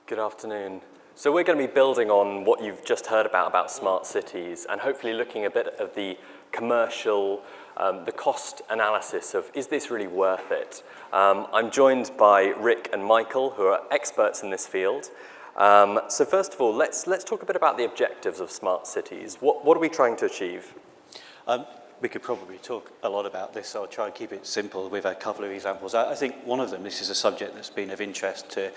Good afternoon. So we're going to be building on what you've just heard about smart cities, and hopefully looking a bit at the commercial, the cost analysis of, is this really worth it? I'm joined by Rick and Mikael, who are experts in this field. So first of all, let's talk a bit about the objectives of smart cities. What are we trying to achieve? We could probably talk a lot about this, so I'll try and keep it simple with a couple of examples. I think one of them, this is a subject that's been of interest to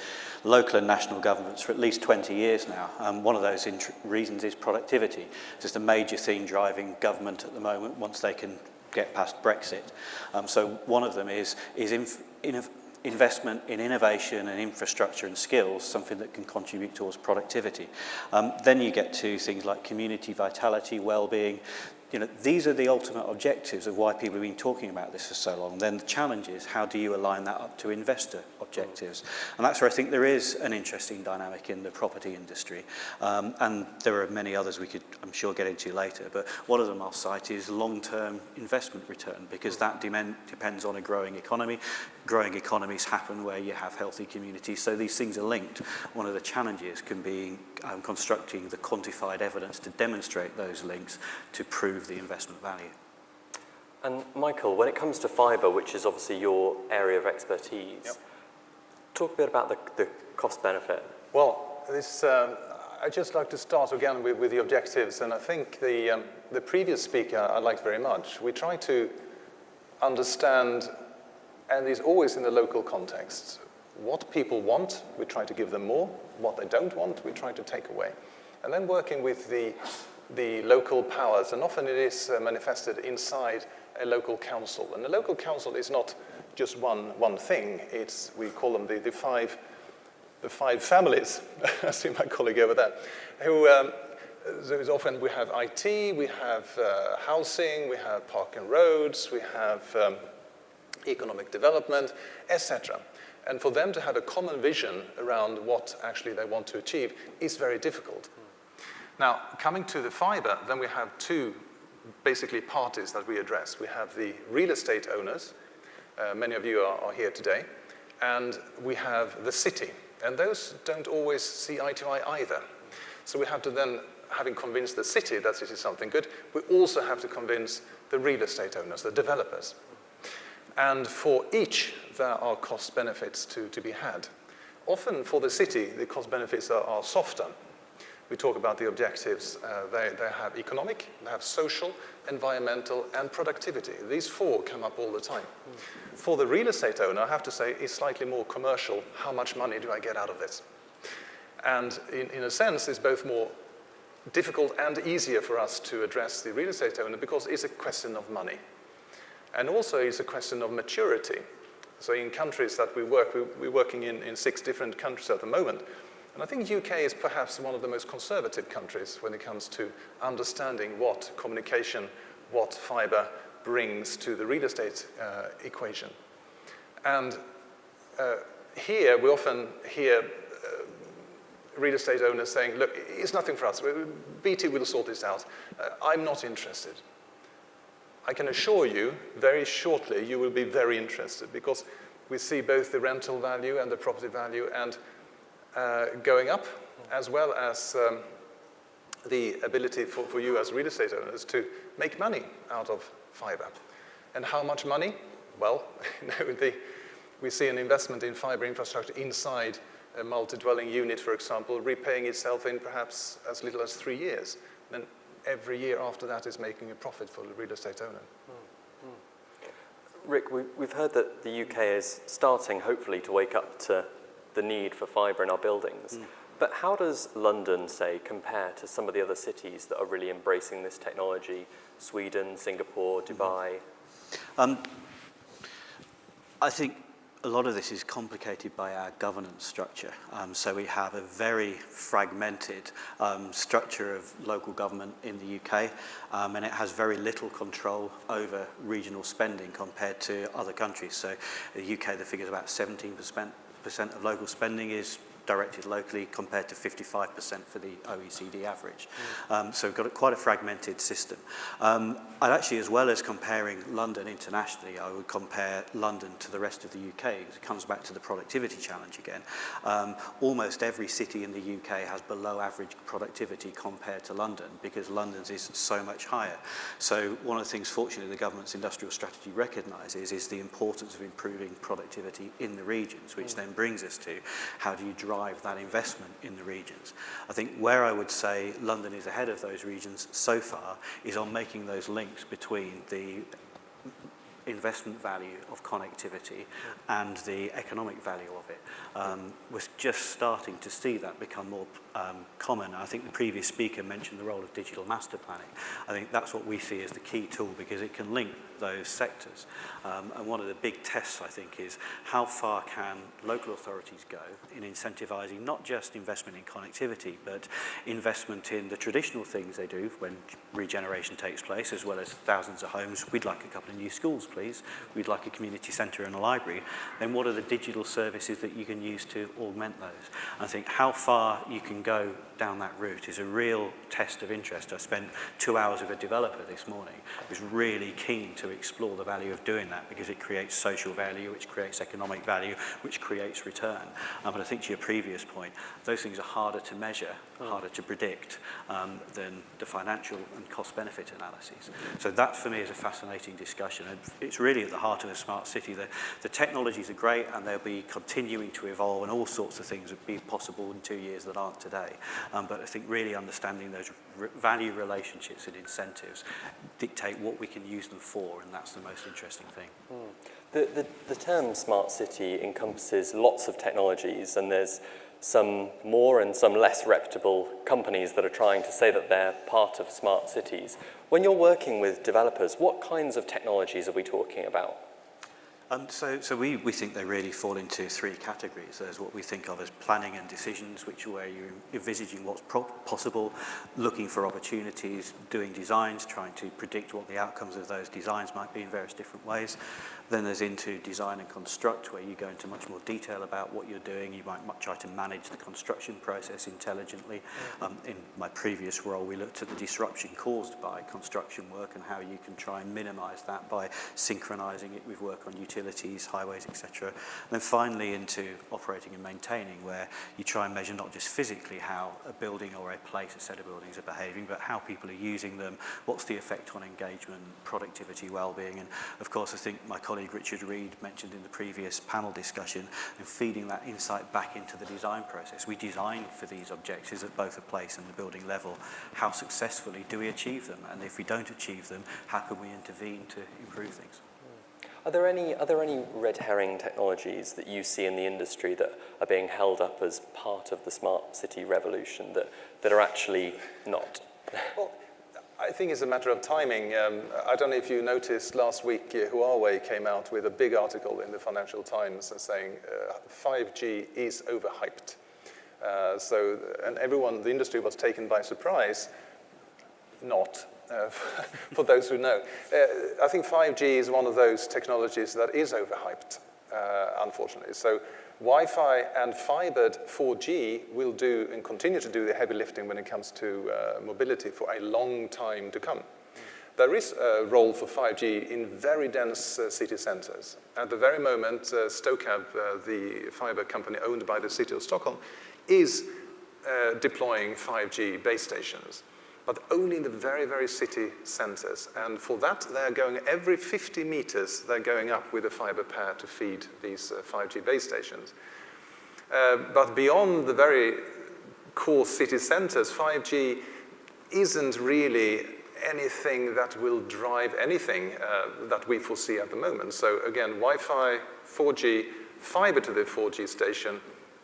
local and national governments for at least 20 years now. One of those reasons is productivity. It's just a major theme driving government at the moment once they can get past Brexit. So one of them is investment in innovation and infrastructure and skills, something that can contribute towards productivity. Then you get to things like community vitality, well-being. You know, these are the ultimate objectives of why people have been talking about this for so long. Then the challenge is, how do you align that up to investor objectives? And that's where I think there is an interesting dynamic in the property industry. And there are many others we could, I'm sure, get into later. But one of them I'll cite is long-term investment return, because that depends on a growing economy. Growing economies happen where you have healthy communities, so these things are linked. One of the challenges can be constructing the quantified evidence to demonstrate those links to prove the investment value. And Mikael, when it comes to fibre, which is obviously your area of expertise, talk a bit about the cost benefit. Well, I'd just like to start again with the objectives, and I think the previous speaker I liked very much. We try to understand, and it's always in the local context, what people want, we try to give them more. What they don't want, we try to take away. And then working with the local powers, and often it is manifested inside a local council. And the local council is not just one thing. It's, we call them the five families. I see my colleague over there, who there's often we have IT, we have housing, we have park and roads, we have economic development, etc. And for them to have a common vision around what actually they want to achieve is very difficult. Now, coming to the fibre, then we have two basically parties that we address. We have the real estate owners, many of you are here today, and we have the city. And those don't always see eye to eye either. So we have to then, having convinced the city that this is something good, we also have to convince the real estate owners, the developers. And for each, there are cost benefits to be had. Often for the city, the cost benefits are softer. We talk about the objectives. They have economic, they have social, environmental, and productivity. These four come up all the time. For the real estate owner, I have to say, it's slightly more commercial. How much money do I get out of this? And in a sense, it's both more difficult and easier for us to address the real estate owner because it's a question of money. And also it's a question of maturity. So in countries that we work, we're working in 6 different countries at the moment. And I think UK is perhaps one of the most conservative countries when it comes to understanding what communication, what fibre brings to the real estate equation. And here we often hear real estate owners saying, look, it's nothing for us. BT will sort this out. I'm not interested. I can assure you, very shortly, you will be very interested because we see both the rental value and the property value and going up, as well as the ability for you as real estate owners to make money out of fibre. And how much money? Well, we see an investment in fibre infrastructure inside a multi-dwelling unit, for example, repaying itself in perhaps as little as 3 years. Then every year after that is making a profit for the real estate owner. Rick, we've heard that the UK is starting, hopefully, to wake up to the need for fibre in our buildings. But how does London, say, compare to some of the other cities that are really embracing this technology? Sweden, Singapore, Dubai? I think a lot of this is complicated by our governance structure. So we have a very fragmented structure of local government in the UK, and it has very little control over regional spending compared to other countries. So in the UK, the figure is about 17% of local spending is directed locally compared to 55% for the OECD average. So we've got quite a fragmented system. I'd actually, as well as comparing London internationally, I would compare London to the rest of the UK. It comes back to the productivity challenge again. Almost every city in the UK has below average productivity compared to London, because London's is so much higher. So one of the things, fortunately, the government's industrial strategy recognises is the importance of improving productivity in the regions, which then brings us to how do you drive that investment in the regions. I think where I would say London is ahead of those regions so far is on making those links between the investment value of connectivity and the economic value of it. We're just starting to see that become more common. I think the previous speaker mentioned the role of digital master planning. I think that's what we see as the key tool, because it can link those sectors. And one of the big tests, I think, is how far can local authorities go in incentivising not just investment in connectivity, but investment in the traditional things they do when regeneration takes place, as well as thousands of homes. We'd like a couple of new schools, please. We'd like a community centre and a library. Then what are the digital services that you can use to augment those? And I think how far you can go down that route is a real test of interest. I spent 2 hours with a developer this morning who was really keen to explore the value of doing that, because it creates social value, which creates economic value, which creates return. But I think to your previous point, those things are harder to measure, harder to predict than the financial and cost-benefit analyses. So that, for me, is a fascinating discussion. And it's really at the heart of a smart city. The technologies are great, and they'll be continuing to evolve, and all sorts of things would be possible in 2 years that aren't today. But I think really understanding those value relationships and incentives dictate what we can use them for, and that's the most interesting thing. The term smart city encompasses lots of technologies, and there's some more and some less reputable companies that are trying to say that they're part of smart cities. When you're working with developers, what kinds of technologies are we talking about? So we think they really fall into 3 categories. There's what we think of as planning and decisions, which are where you're envisaging what's possible, looking for opportunities, doing designs, trying to predict what the outcomes of those designs might be in various different ways. Then there's into design and construct, where you go into much more detail about what you're doing. You might try to manage the construction process intelligently. In my previous role, we looked at the disruption caused by construction work and how you can try and minimise that by synchronising it with work on utilities, highways, etc. And then finally into operating and maintaining, where you try and measure not just physically how a building or a place, a set of buildings are behaving, but how people are using them, what's the effect on engagement, productivity, well-being. And of course, I think my colleague Richard Reed mentioned in the previous panel discussion, and feeding that insight back into the design process. We design for these objectives at both a place and the building level. How successfully do we achieve them? And if we don't achieve them, how can we intervene to improve things? Are there any red herring technologies that you see in the industry that are being held up as part of the smart city revolution that are actually not? Well, I think it's a matter of timing. I don't know if you noticed last week, Huawei came out with a big article in the Financial Times saying 5G is overhyped. And everyone, the industry was taken by surprise. Not, for those who know. I think 5G is one of those technologies that is overhyped, unfortunately. So Wi-Fi and fibered 4G will do and continue to do the heavy lifting when it comes to mobility for a long time to come. There is a role for 5G in very dense city centers. At the very moment, Stokab, the fiber company owned by the city of Stockholm, is deploying 5G base stations, but only in the very, very city centers. And for that, they're going every 50 meters, they're going up with a fiber pair to feed these 5G base stations. But beyond the very core city centers, 5G isn't really anything that will drive anything that we foresee at the moment. So again, Wi-Fi, 4G, fiber to the 4G station,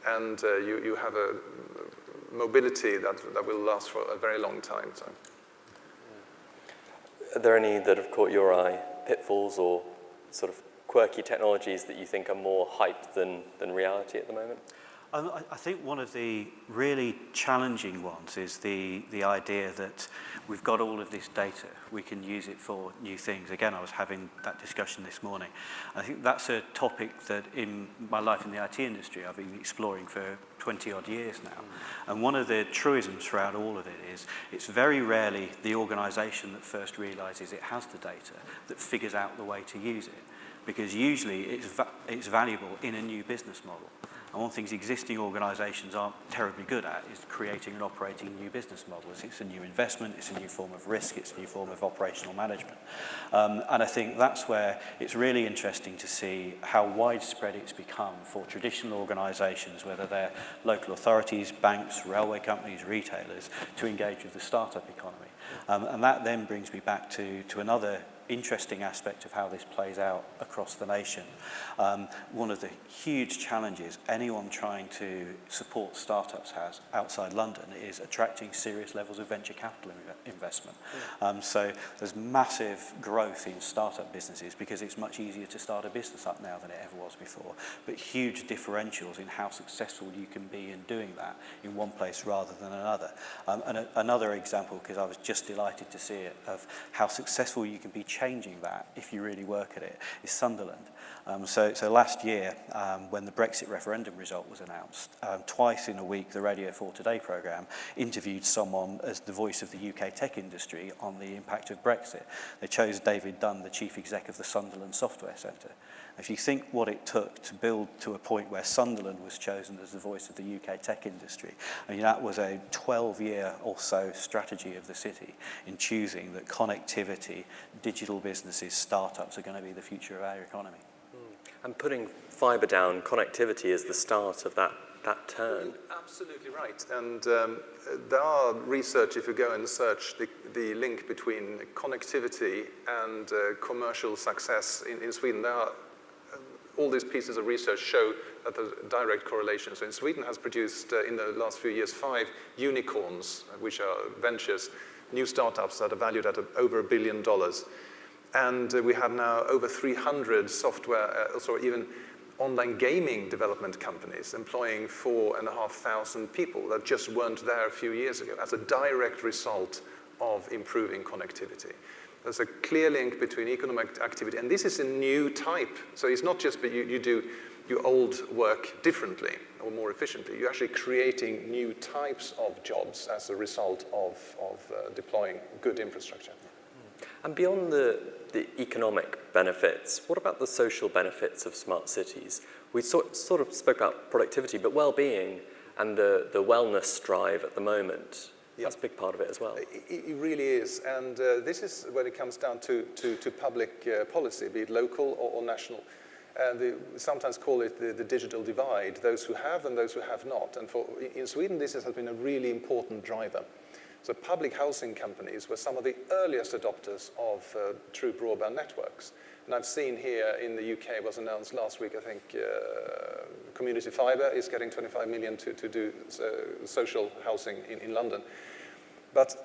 and you have a mobility that will last for a very long time. So. Are there any that have caught your eye, pitfalls or sort of quirky technologies that you think are more hype than reality at the moment? I think one of the really challenging ones is the idea that we've got all of this data, we can use it for new things. Again, I was having that discussion this morning. I think that's a topic that in my life in the IT industry I've been exploring for 20 odd years now. And one of the truisms throughout all of it is it's very rarely the organisation that first realises it has the data that figures out the way to use it. Because usually it's valuable in a new business model. And one of the things existing organisations aren't terribly good at is creating and operating new business models. It's a new investment, it's a new form of risk, it's a new form of operational management. And I think that's where it's really interesting to see how widespread it's become for traditional organisations, whether they're local authorities, banks, railway companies, retailers, to engage with the startup economy. And that then brings me back to another interesting aspect of how this plays out across the nation. One of the huge challenges anyone trying to support startups has outside London is attracting serious levels of venture capital investment. So there's massive growth in startup businesses because it's much easier to start a business up now than it ever was before, but huge differentials in how successful you can be in doing that in one place rather than another. And another example, because I was just delighted to see it, of how successful you can be changing that if you really work at it, is Sunderland. So last year, when the Brexit referendum result was announced, twice in a week, the Radio 4 Today programme interviewed someone as the voice of the UK tech industry on the impact of Brexit. They chose David Dunn, the chief exec of the Sunderland Software Centre. If you think what it took to build to a point where Sunderland was chosen as the voice of the UK tech industry, I mean, that was a 12-year or so strategy of the city in choosing that connectivity, digital businesses, startups are going to be the future of our economy. And putting fibre down, connectivity is the start of that turn. Absolutely right. And there are research, if you go and search the link between connectivity and commercial success in Sweden, there are all these pieces of research show that there's a direct correlation. So in Sweden has produced in the last few years 5 unicorns, which are ventures, new startups that are valued at over $1 billion. And we have now over 300 software, even online gaming development companies employing 4,500 people that just weren't there a few years ago as a direct result of improving connectivity. There's a clear link between economic activity, and this is a new type. So it's not just that you do your old work differently or more efficiently. You're actually creating new types of jobs as a result of deploying good infrastructure. And beyond the economic benefits, what about the social benefits of smart cities? We sort of spoke about productivity, but well-being and the wellness drive at the moment. Yeah. That's a big part of it as well. It really is, and this is when it comes down to public policy, be it local or national. We sometimes call it the digital divide, those who have and those who have not. And in Sweden, this has been a really important driver. So public housing companies were some of the earliest adopters of true broadband networks. And I've seen here in the UK, it was announced last week, I think, Community Fibre is getting 25 million to do social housing in London. But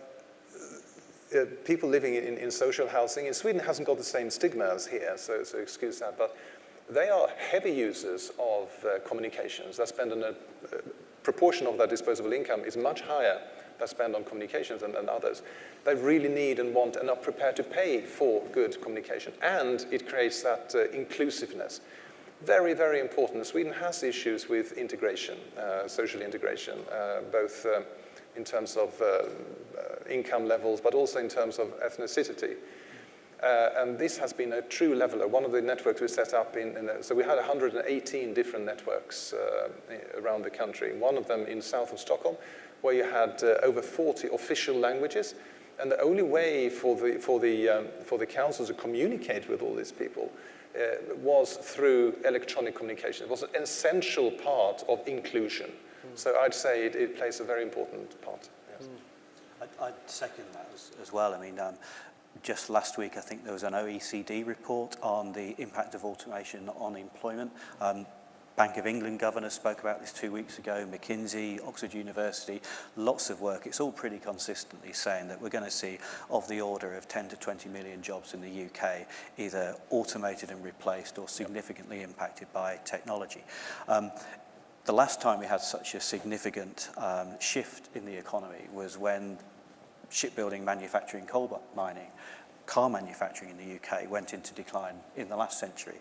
people living in social housing in Sweden hasn't got the same stigma as here, so excuse that. But they are heavy users of communications. They spend a proportion of their disposable income is much higher than spend on communications and others. They really need and want and are prepared to pay for good communication. And it creates that inclusiveness. Very, very important. Sweden has issues with integration, social integration, both in terms of income levels, but also in terms of ethnicity. And this has been a true leveler. One of the networks we set up so we had 118 different networks around the country. One of them in south of Stockholm, where you had over 40 official languages. And the only way for the council to communicate with all these people was through electronic communication. It was an essential part of inclusion. So I'd say it plays a very important part. Yes. I'd second that as well. I mean, just last week, I think there was an OECD report on the impact of automation on employment. Bank of England governor spoke about this 2 weeks ago, McKinsey, Oxford University, lots of work. It's all pretty consistently saying that we're going to see of the order of 10 to 20 million jobs in the UK either automated and replaced or significantly impacted by technology. the last time we had such a significant shift in the economy was when shipbuilding, manufacturing, coal mining, car manufacturing in the UK went into decline in the last century.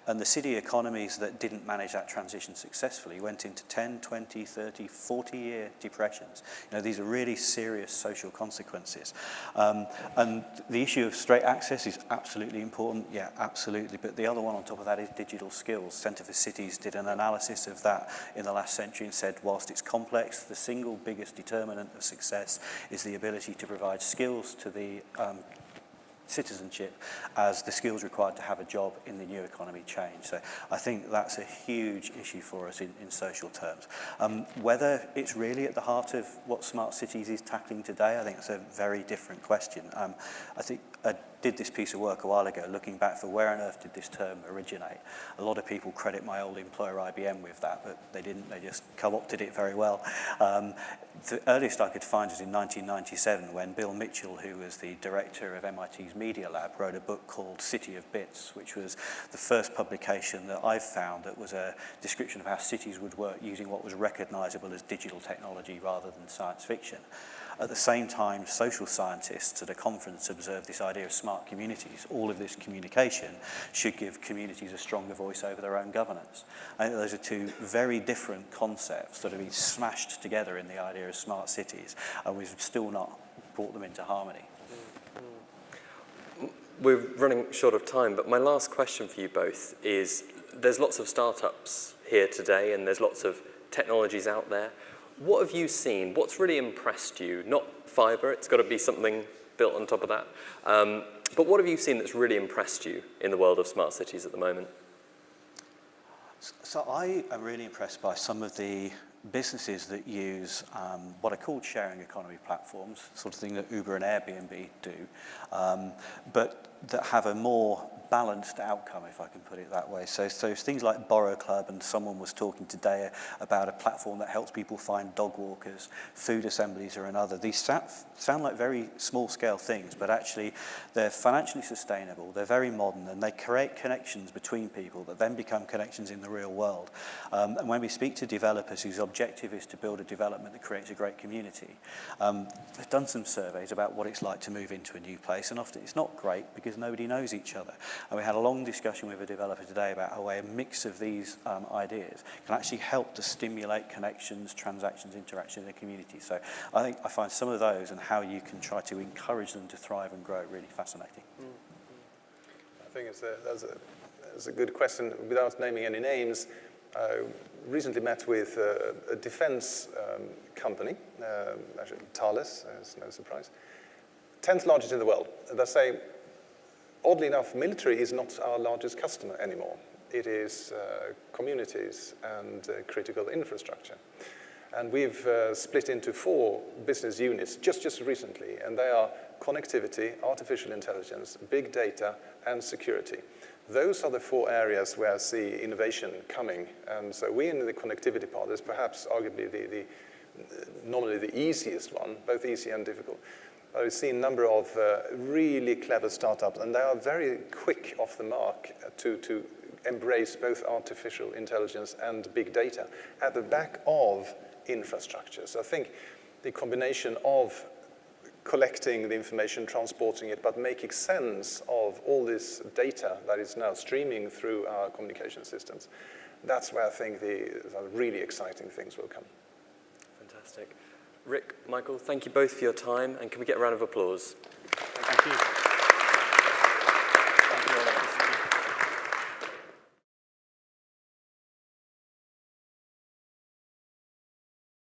And the city economies that didn't manage that transition successfully went into 10, 20, 30, 40-year depressions. You know, these are really serious social consequences. And the issue of straight access is absolutely important. Yeah, absolutely. But the other one on top of that is digital skills. Centre for Cities did an analysis of that in the last century and said, whilst it's complex, the single biggest determinant of success is the ability to provide skills to the citizenship as the skills required to have a job in the new economy change. So I think that's a huge issue for us in social terms. Whether it's really at the heart of what Smart Cities is tackling today, I think it's a very different question. I think I did this piece of work a while ago looking back for where on earth did this term originate. A lot of people credit my old employer IBM with that, but they didn't, they just co-opted it very well. The earliest I could find was in 1997 when Bill Mitchell, who was the director of MIT's Media Lab, wrote a book called City of Bits, which was the first publication that I've found that was a description of how cities would work using what was recognizable as digital technology rather than science fiction. At the same time, social scientists at a conference observed this idea of smart communities. All of this communication should give communities a stronger voice over their own governance. I think those are two very different concepts that have been smashed together in the idea of smart cities, and we've still not brought them into harmony. We're running short of time, but my last question for you both is, there's lots of startups here today and there's lots of technologies out there. What have you seen? What's really impressed you? Not fibre, it's got to be something built on top of that. But what have you seen that's really impressed you in the world of smart cities at the moment? So I am really impressed by some of the businesses that use what are called sharing economy platforms, sort of thing that Uber and Airbnb do, but that have a more balanced outcome, if I can put it that way. So things like Borrow Club, and someone was talking today about a platform that helps people find dog walkers, food assemblies are another. These sound like very small scale things, but actually they're financially sustainable, they're very modern, and they create connections between people that then become connections in the real world. And when we speak to developers whose objective is to build a development that creates a great community, they've done some surveys about what it's like to move into a new place, and often it's not great because nobody knows each other. And we had a long discussion with a developer today about how a mix of these ideas can actually help to stimulate connections, transactions, interaction in the community. So I think I find some of those and how you can try to encourage them to thrive and grow really fascinating. I think that's a good question. Without naming any names, I recently met with a defense company, actually Thales, it's no surprise, 10th largest in the world. They say, oddly enough, military is not our largest customer anymore. It is communities and critical infrastructure. And we've split into 4 business units just recently, and they are connectivity, artificial intelligence, big data, and security. Those are the 4 areas where I see innovation coming. And so we in the connectivity part is perhaps arguably normally the easiest one, both easy and difficult. I've seen a number of really clever startups, and they are very quick off the mark to embrace both artificial intelligence and big data at the back of infrastructure. So I think the combination of collecting the information, transporting it, but making sense of all this data that is now streaming through our communication systems, that's where I think the really exciting things will come. Fantastic. Rick, Michael, thank you both for your time, and can we get a round of applause? Thank you.